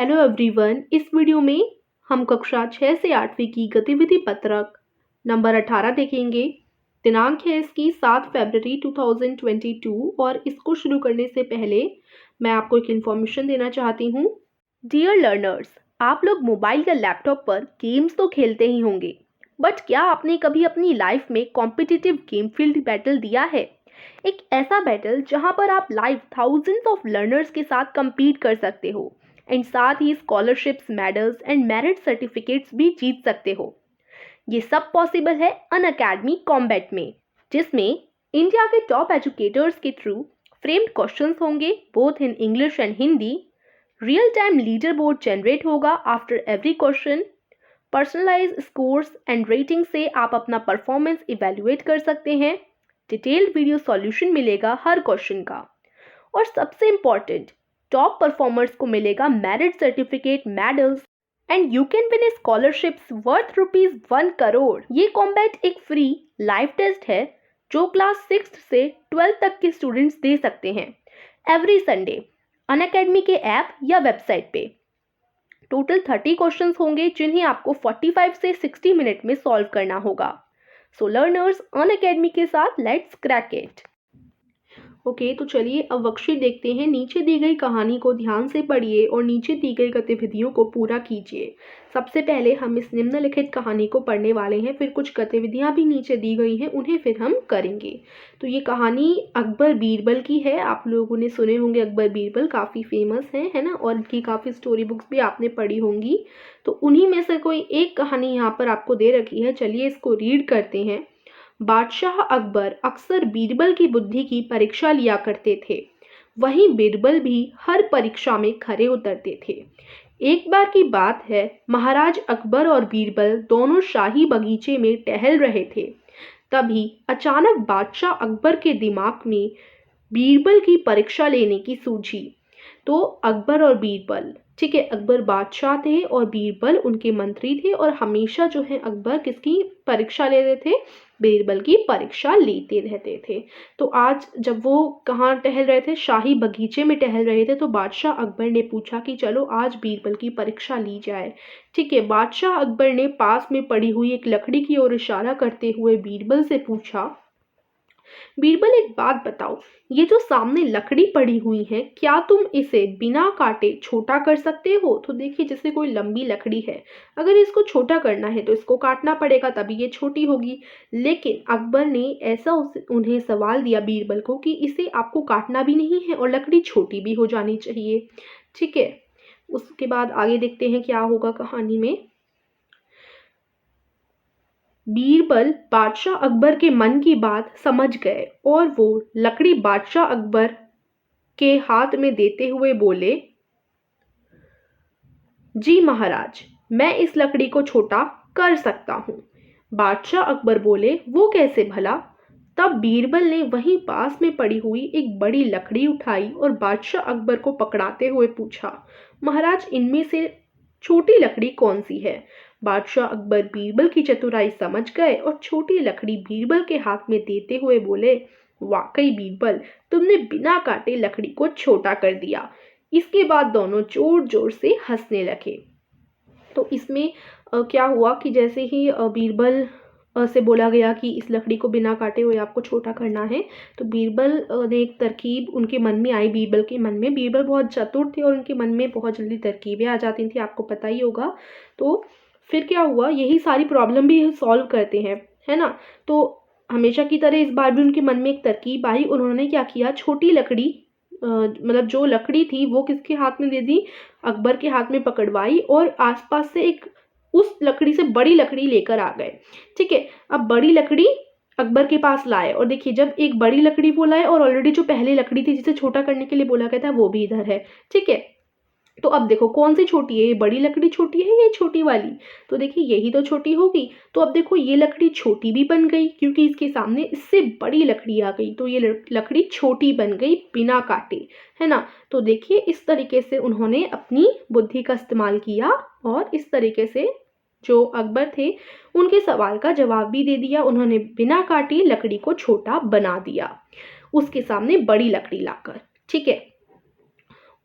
Hello everyone. इस video में हम कक्षा 6 से 8वीं की गतिविधि पत्रक नंबर 18 देखेंगे। दिनांक है इसकी 7 फरवरी 2022 और इसको शुरू करने से पहले मैं आपको एक इन्फॉर्मेशन देना चाहती हूँ। डियर लर्नर्स, आप लोग मोबाइल या लैपटॉप पर गेम्स तो खेलते ही होंगे, बट क्या आपने कभी अपनी लाइफ में कॉम्पिटिटिव गेम फील्ड बैटल दिया है? एक ऐसा बैटल जहां पर आप लाइव थाउजेंड्स ऑफ लर्नर्स के साथ compete कर सकते हो एंड साथ ही scholarships, medals and merit certificates भी जीत सकते हो। ये सब पॉसिबल है अन अकेडमी कॉम्बैट में, जिसमें इंडिया के टॉप एजुकेटर्स के थ्रू फ्रेम्ड क्वेश्चंस होंगे both in English and Hindi. Real time leaderboard generate होगा after every question. Personalise scores and rating से आप अपना परफॉर्मेंस इवेल्युएट कर सकते हैं। डिटेल्ड वीडियो सॉल्यूशन मिलेगा हर क्वेश्चन का, और सबसे इम्पॉर्टेंट, टॉप परफॉर्मर्स को मिलेगा merit certificate, medals and you can win scholarships worth ₹1 crore. ये कॉम्बैट एक फ्री लाइव टेस्ट है जो क्लास 6 से 12 तक के स्टूडेंट्स दे सकते हैं एवरी संडे अनअकैडमी के ऐप या वेबसाइट पे। टोटल 30 क्वेश्चंस होंगे जिन्हें आपको 45 से 60 मिनट में सॉल्व करना होगा। सो लर्नर्स, अनअकैडमी के साथ लेट्स क्रैक इट। ओके, तो चलिए अब वर्कशीट देखते हैं। नीचे दी गई कहानी को ध्यान से पढ़िए और नीचे दी गई गतिविधियों को पूरा कीजिए। सबसे पहले हम इस निम्नलिखित कहानी को पढ़ने वाले हैं, फिर कुछ गतिविधियां भी नीचे दी गई हैं, उन्हें फिर हम करेंगे। तो ये कहानी अकबर बीरबल की है। आप लोगों ने सुने होंगे अकबर बीरबल, काफ़ी फेमस है ना, और इनकी काफ़ी स्टोरी बुक्स भी आपने पढ़ी होंगी। तो उन्हीं में से कोई एक कहानी यहाँ पर आपको दे रखी है। चलिए इसको रीड करते हैं। बादशाह अकबर अक्सर बीरबल की बुद्धि की परीक्षा लिया करते थे। वहीं बीरबल भी हर परीक्षा में खरे उतरते थे। एक बार की बात है, महाराज अकबर और बीरबल दोनों शाही बगीचे में टहल रहे थे। तभी अचानक बादशाह अकबर के दिमाग में बीरबल की परीक्षा लेने की सूझी। तो अकबर और बीरबल, ठीक है, अकबर बादशाह थे और बीरबल उनके मंत्री थे, और हमेशा जो है अकबर किसकी परीक्षा लेते थे? बीरबल की परीक्षा लेते रहते थे। तो आज जब वो कहाँ टहल रहे थे? शाही बगीचे में टहल रहे थे। तो बादशाह अकबर ने पूछा कि चलो आज बीरबल की परीक्षा ली जाए। ठीक है, बादशाह अकबर ने पास में पड़ी हुई एक लकड़ी की ओर इशारा करते हुए बीरबल से पूछा, बीरबल एक बात बताओ, ये जो सामने लकड़ी पड़ी हुई है, क्या तुम इसे बिना काटे छोटा कर सकते हो? तो देखिए, जैसे कोई लंबी लकड़ी है, अगर इसको छोटा करना है तो इसको काटना पड़ेगा, तभी ये छोटी होगी। लेकिन अकबर ने ऐसा उन्हें सवाल दिया बीरबल को कि इसे आपको काटना भी नहीं है और लकड़ी छोटी भी हो जानी चाहिए। ठीक है, उसके बाद आगे देखते हैं क्या होगा कहानी में। बीरबल बादशाह अकबर के मन की बात समझ गए और वो लकड़ी बादशाह अकबर के हाथ में देते हुए बोले, जी महाराज, मैं इस लकड़ी को छोटा कर सकता हूँ। बादशाह अकबर बोले, वो कैसे भला? तब बीरबल ने वहीं पास में पड़ी हुई एक बड़ी लकड़ी उठाई और बादशाह अकबर को पकड़ाते हुए पूछा, महाराज, इनमें से छोटी लकड़ी कौन सी है? बादशाह अकबर बीरबल की चतुराई समझ गए और छोटी लकड़ी बीरबल के हाथ में देते हुए बोले, वाकई बीरबल, तुमने बिना काटे लकड़ी को छोटा कर दिया। इसके बाद दोनों जोर जोर से हंसने लगे। तो इसमें क्या हुआ कि जैसे ही बीरबल से बोला गया कि इस लकड़ी को बिना काटे हुए आपको छोटा करना है, तो बीरबल ने एक तरकीब उनके मन में आई। बीरबल के मन में, बीरबल बहुत चतुर थे और उनके मन में बहुत जल्दी तरकीबें आ जाती थी, आपको पता ही होगा। तो फिर क्या हुआ, यही सारी प्रॉब्लम भी सॉल्व करते हैं, है ना। तो हमेशा की तरह इस बार भी उनके मन में एक तरकीब आई। उन्होंने क्या किया, छोटी लकड़ी मतलब जो लकड़ी थी वो किसके हाथ में दे दी? अकबर के हाथ में पकड़वाई, और आसपास से एक उस लकड़ी से बड़ी लकड़ी लेकर आ गए। ठीक है, अब बड़ी लकड़ी अकबर के पास लाए, और देखिए जब एक बड़ी लकड़ी वो लाए और ऑलरेडी जो पहले लकड़ी थी जिसे छोटा करने के लिए बोला गया था वो भी इधर है। ठीक है, तो अब देखो कौन सी छोटी है, ये बड़ी लकड़ी छोटी है, ये छोटी वाली? तो देखिए यही तो छोटी होगी। तो अब देखो ये लकड़ी छोटी भी बन गई क्योंकि इसके सामने इससे बड़ी लकड़ी आ गई, तो ये लकड़ी छोटी बन गई बिना काटे, है ना। तो देखिए इस तरीके से उन्होंने अपनी बुद्धि का इस्तेमाल किया और इस तरीके से जो अकबर थे उनके सवाल का जवाब भी दे दिया। उन्होंने बिना काटे लकड़ी को छोटा बना दिया उसके सामने बड़ी लकड़ी लाकर। ठीक है,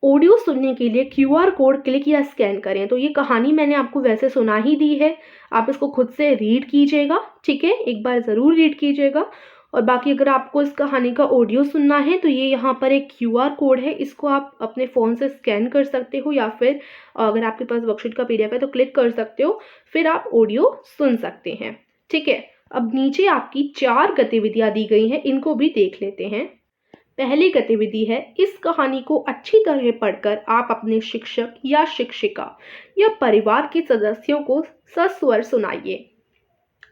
ऑडियो सुनने के लिए क्यूआर कोड क्लिक या स्कैन करें। तो ये कहानी मैंने आपको वैसे सुना ही दी है, आप इसको खुद से रीड कीजिएगा, ठीक है, एक बार ज़रूर रीड कीजिएगा। और बाकी अगर आपको इस कहानी का ऑडियो सुनना है तो ये यहाँ पर एक क्यूआर कोड है, इसको आप अपने फ़ोन से स्कैन कर सकते हो या फिर अगर आपके पास वर्कशीट का पीडीएफ है तो क्लिक कर सकते हो, फिर आप ऑडियो सुन सकते हैं, ठीक है। अब नीचे आपकी 4 गतिविधियाँ दी गई हैं, इनको भी देख लेते हैं। पहली गतिविधि है, इस कहानी को अच्छी तरह पढ़कर आप अपने शिक्षक या शिक्षिका या परिवार के सदस्यों को सस्वर सुनाइए।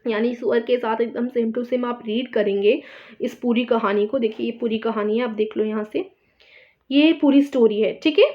यानी स्वर के साथ एकदम सेम टू सेम आप रीड करेंगे इस पूरी कहानी को। देखिए ये पूरी कहानी है, आप देख लो यहाँ से, ये पूरी स्टोरी है, ठीक है।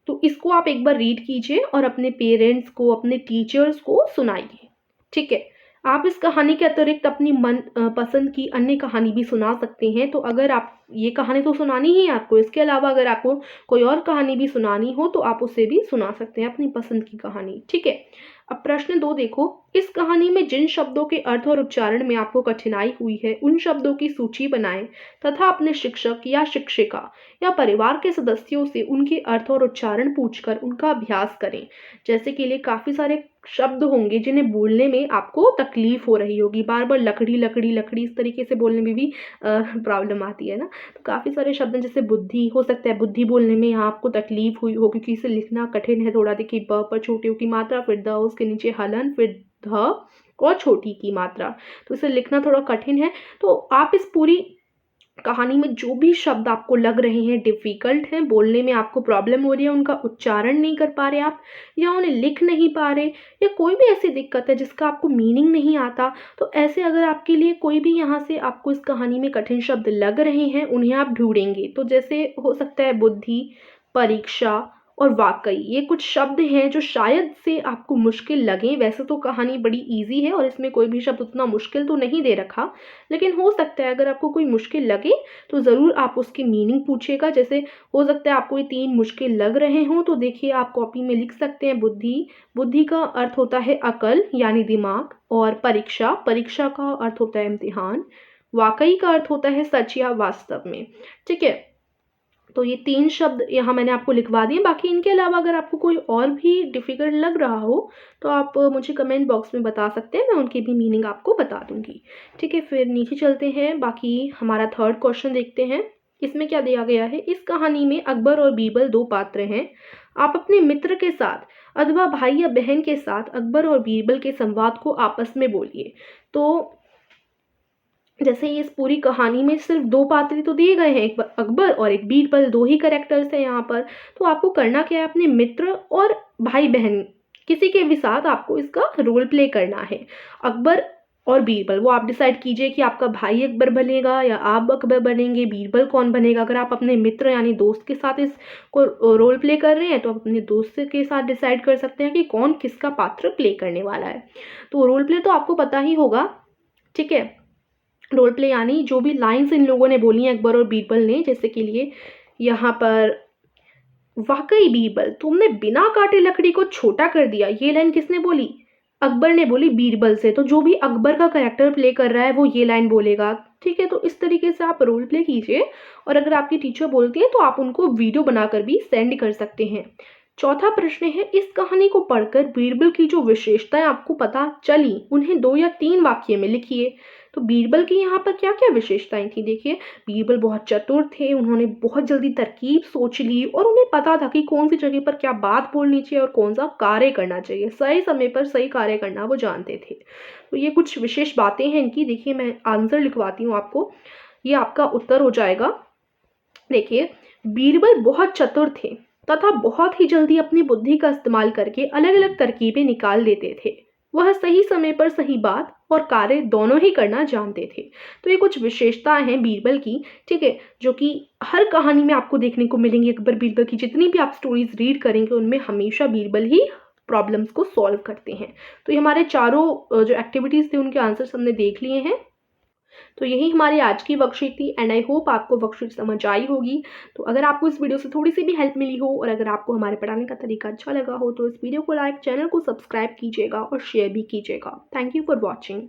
तो इसको आप एक बार रीड कीजिए और अपने पेरेंट्स को, अपने टीचर्स को सुनाइए, ठीक है। आप इस कहानी के अतिरिक्त अपनी मन पसंद की अन्य कहानी भी सुना सकते हैं। तो अगर आप ये कहानी तो सुनानी ही है आपको, इसके अलावा अगर आपको कोई और कहानी भी सुनानी हो तो आप उसे भी सुना सकते हैं, अपनी पसंद की कहानी, ठीक है। अब प्रश्न 2 देखो, इस कहानी में जिन शब्दों के अर्थ और उच्चारण में आपको कठिनाई हुई है उन शब्दों की सूची बनाएं तथा अपने शिक्षक या शिक्षिका या परिवार के सदस्यों से उनके अर्थ और उच्चारण पूछकर उनका अभ्यास करें। जैसे कि लिए काफ़ी सारे शब्द होंगे जिन्हें बोलने में आपको तकलीफ हो रही होगी, बार बार लकड़ी लकड़ी लकड़ी इस तरीके से बोलने में भी प्रॉब्लम आती है ना। तो काफ़ी सारे शब्द हैं, जैसे बुद्धि, हो सकता है बुद्धि बोलने में यहाँ आपको तकलीफ हुई हो क्योंकि इसे लिखना कठिन है थोड़ा। देखिए ब पर छोटी की मात्रा, फिर द, उसके नीचे हलन, फिर ध और छोटी की मात्रा, तो इसे लिखना थोड़ा कठिन है। तो आप इस पूरी कहानी में जो भी शब्द आपको लग रहे हैं डिफ़िकल्ट हैं, बोलने में आपको प्रॉब्लम हो रही है, उनका उच्चारण नहीं कर पा रहे आप, या उन्हें लिख नहीं पा रहे, या कोई भी ऐसी दिक्कत है जिसका आपको मीनिंग नहीं आता, तो ऐसे अगर आपके लिए कोई भी यहाँ से आपको इस कहानी में कठिन शब्द लग रहे हैं, उन्हें आप ढूंढेंगे। तो जैसे हो सकता है बुद्धि, परीक्षा और वाकई, ये कुछ शब्द हैं जो शायद से आपको मुश्किल लगें। वैसे तो कहानी बड़ी इजी है और इसमें कोई भी शब्द उतना मुश्किल तो नहीं दे रखा, लेकिन हो सकता है अगर आपको कोई मुश्किल लगे तो ज़रूर आप उसकी मीनिंग पूछिएगा। जैसे हो सकता है आपको ये 3 मुश्किल लग रहे हों, तो देखिए आप कॉपी में लिख सकते हैं बुद्धि, बुद्धि का अर्थ होता है अकल यानी दिमाग, और परीक्षा, परीक्षा का अर्थ होता है इम्तिहान, वाकई का अर्थ होता है सच या वास्तव में, ठीक है। तो ये 3 शब्द यहाँ मैंने आपको लिखवा दिए। बाकी इनके अलावा अगर आपको कोई और भी डिफ़िकल्ट लग रहा हो तो आप मुझे कमेंट बॉक्स में बता सकते हैं, मैं उनकी भी मीनिंग आपको बता दूँगी, ठीक है। फिर नीचे चलते हैं, बाकी हमारा थर्ड क्वेश्चन देखते हैं। इसमें क्या दिया गया है, इस कहानी में अकबर और बीरबल 2 पात्र हैं। आप अपने मित्र के साथ अथवा भाई या बहन के साथ अकबर और बीरबल के संवाद को आपस में बोलिए। तो जैसे इस पूरी कहानी में सिर्फ 2 पात्र ही तो दिए गए हैं, एक अकबर और एक बीरबल, 2 ही कैरेक्टर्स हैं यहाँ पर। तो आपको करना क्या है, अपने मित्र और भाई बहन किसी के भी साथ आपको इसका रोल प्ले करना है। अकबर और बीरबल, वो आप डिसाइड कीजिए कि आपका भाई अकबर बनेगा या आप अकबर बनेंगे, बीरबल कौन बनेगा। अगर आप अपने मित्र यानी दोस्त के साथ इसको रोल प्ले कर रहे हैं तो आप अपने दोस्त के साथ डिसाइड कर सकते हैं कि कौन किसका पात्र प्ले करने वाला है। तो रोल प्ले तो आपको पता ही होगा, ठीक है। रोल प्ले यानी जो भी लाइन्स इन लोगों ने बोली हैं अकबर और बीरबल ने, जैसे कि लिए यहाँ पर, वाकई बीरबल तुमने बिना काटे लकड़ी को छोटा कर दिया, ये लाइन किसने बोली, अकबर ने बोली बीरबल से। तो जो भी अकबर का कैरेक्टर प्ले कर रहा है वो ये लाइन बोलेगा, ठीक है। तो इस तरीके से आप रोल प्ले कीजिए, और अगर आपकी टीचर बोलती है तो आप उनको वीडियो बनाकर भी सेंड कर सकते हैं। चौथा प्रश्न है, इस कहानी को पढ़कर बीरबल की जो विशेषताएं आपको पता चली उन्हें 2 या 3 वाक्य में लिखिए। तो बीरबल की यहाँ पर क्या क्या विशेषताएं थी, देखिए बीरबल बहुत चतुर थे, उन्होंने बहुत जल्दी तरकीब सोच ली और उन्हें पता था कि कौन सी जगह पर क्या बात बोलनी चाहिए और कौन सा कार्य करना चाहिए, सही समय पर सही कार्य करना वो जानते थे। तो ये कुछ विशेष बातें हैं इनकी। देखिए मैं आंसर लिखवाती हूँ आपको, ये आपका उत्तर हो जाएगा। देखिए बीरबल बहुत चतुर थे तथा बहुत ही जल्दी अपनी बुद्धि का इस्तेमाल करके अलग अलग तरकीबें निकाल देते थे। वह सही समय पर सही बात और कार्य दोनों ही करना जानते थे। तो ये कुछ विशेषताएं हैं बीरबल की, ठीक है, जो कि हर कहानी में आपको देखने को मिलेंगी। अकबर बीरबल की जितनी भी आप स्टोरीज रीड करेंगे उनमें हमेशा बीरबल ही प्रॉब्लम्स को सॉल्व करते हैं। तो ये हमारे चारों जो एक्टिविटीज़ थे उनके आंसर्स हमने देख लिए हैं। तो यही हमारी आज की वर्कशीट थी, एंड आई होप आपको वर्कशीट समझ आई होगी। तो अगर आपको इस वीडियो से थोड़ी सी भी हेल्प मिली हो और अगर आपको हमारे पढ़ाने का तरीका अच्छा लगा हो तो इस वीडियो को लाइक, चैनल को सब्सक्राइब कीजिएगा और शेयर भी कीजिएगा। Thank you for watching.